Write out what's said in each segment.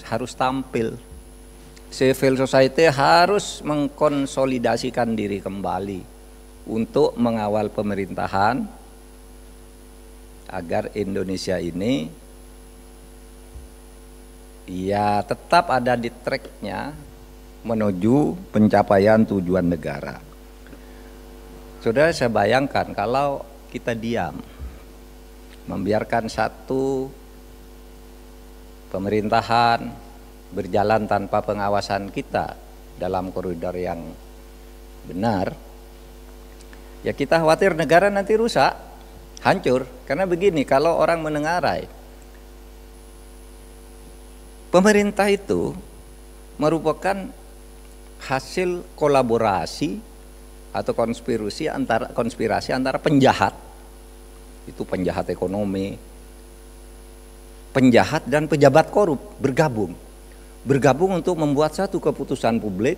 harus tampil. Civil society harus mengkonsolidasikan diri kembali untuk mengawal pemerintahan agar Indonesia ini ya tetap ada di tracknya menuju pencapaian tujuan negara. Saudara, saya bayangkan kalau kita diam, membiarkan satu pemerintahan berjalan tanpa pengawasan kita dalam koridor yang benar, ya kita khawatir negara nanti rusak, hancur. Karena begini, kalau orang menengarai, pemerintah itu merupakan hasil kolaborasi atau konspirasi antara penjahat, itu penjahat ekonomi, penjahat dan pejabat korup bergabung untuk membuat satu keputusan publik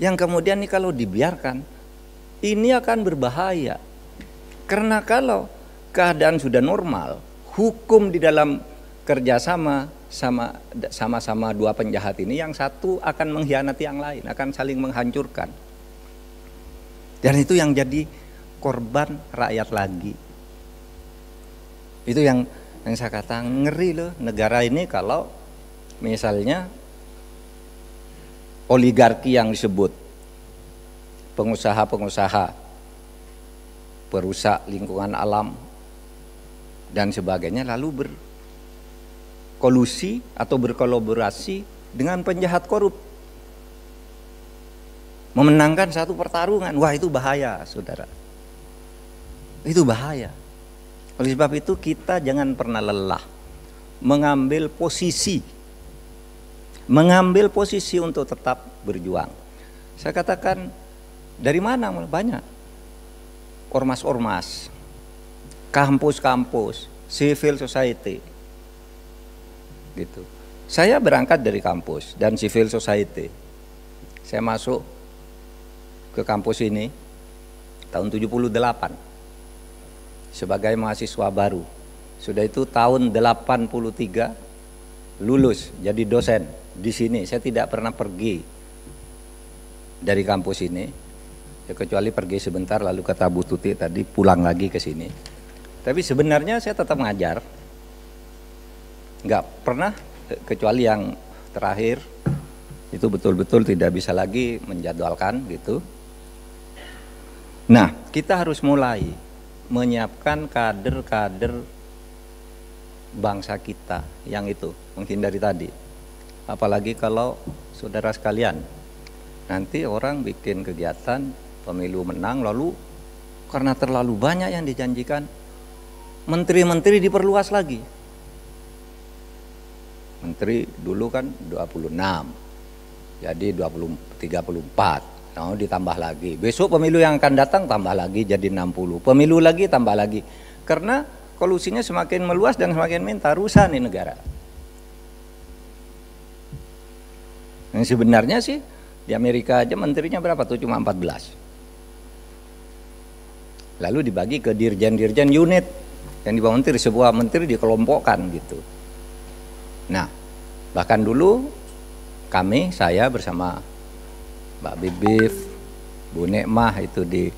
yang kemudian ini kalau dibiarkan ini akan berbahaya. Karena kalau keadaan sudah normal, hukum di dalam kerjasama sama-sama dua penjahat ini, yang satu akan mengkhianati yang lain, akan saling menghancurkan. Dan itu yang jadi korban rakyat lagi. Itu yang saya kata ngeri loh negara ini kalau misalnya oligarki yang disebut pengusaha-pengusaha perusak lingkungan alam dan sebagainya lalu berkolusi atau berkolaborasi dengan penjahat korup memenangkan satu pertarungan. Wah, itu bahaya, saudara. Itu bahaya. Oleh sebab itu kita jangan pernah lelah mengambil posisi untuk tetap berjuang. Saya katakan dari mana? Banyak ormas-ormas, kampus-kampus, civil society, gitu. Saya berangkat dari kampus dan civil society. Saya masuk ke kampus ini tahun 78 sebagai mahasiswa baru. Sudah itu tahun 83 lulus jadi dosen di sini. Saya tidak pernah pergi dari kampus ini, ya kecuali pergi sebentar lalu kata Bu Tuti tadi pulang lagi ke sini. Tapi sebenarnya saya tetap ngajar, nggak pernah, kecuali yang terakhir itu betul-betul tidak bisa lagi menjadwalkan gitu. Nah, kita harus mulai menyiapkan kader-kader bangsa kita yang itu menghindari tadi. Apalagi kalau saudara sekalian nanti orang bikin kegiatan pemilu menang lalu karena terlalu banyak yang dijanjikan menteri-menteri diperluas lagi. Menteri dulu kan 26 jadi 34, nah, ditambah lagi. Besok pemilu yang akan datang tambah lagi jadi 60, pemilu lagi tambah lagi. Karena kolusinya semakin meluas dan semakin minta, rusak nih negara. Yang sebenarnya sih di Amerika aja menterinya berapa tuh, cuma 14. Lalu dibagi ke dirjen-dirjen unit yang di bawah menteri, sebuah menteri dikelompokkan gitu. Nah, bahkan dulu saya bersama Mbak Bibif, Bu Nekmah itu di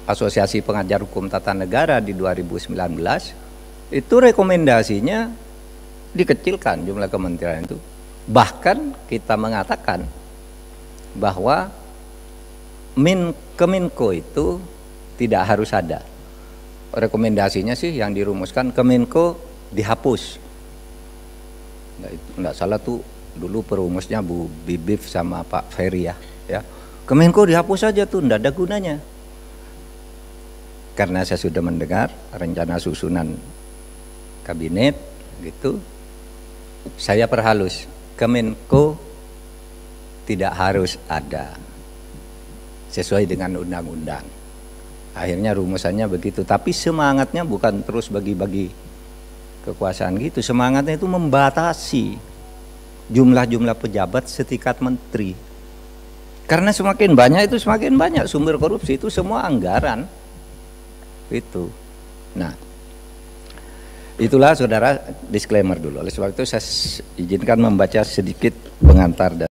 Asosiasi Pengajar Hukum Tata Negara di 2019, itu rekomendasinya dikecilkan jumlah kementerian itu. Bahkan kita mengatakan bahwa Kemenko itu tidak harus ada. Rekomendasinya sih yang dirumuskan Kemenko dihapus. Enggak salah tuh dulu perumusnya Bu Bibif sama Pak Ferry ya. Kemenko dihapus saja tuh, enggak ada gunanya. Karena saya sudah mendengar rencana susunan kabinet gitu, saya perhalus Kemenko tidak harus ada sesuai dengan undang-undang. Akhirnya rumusannya begitu, tapi semangatnya bukan terus bagi-bagi kekuasaan gitu. Semangatnya itu membatasi jumlah-jumlah pejabat setingkat menteri. Karena semakin banyak itu semakin banyak sumber korupsi, itu semua anggaran itu. Nah, Itulah saudara disclaimer dulu. Oleh sebab itu saya izinkan membaca sedikit pengantar.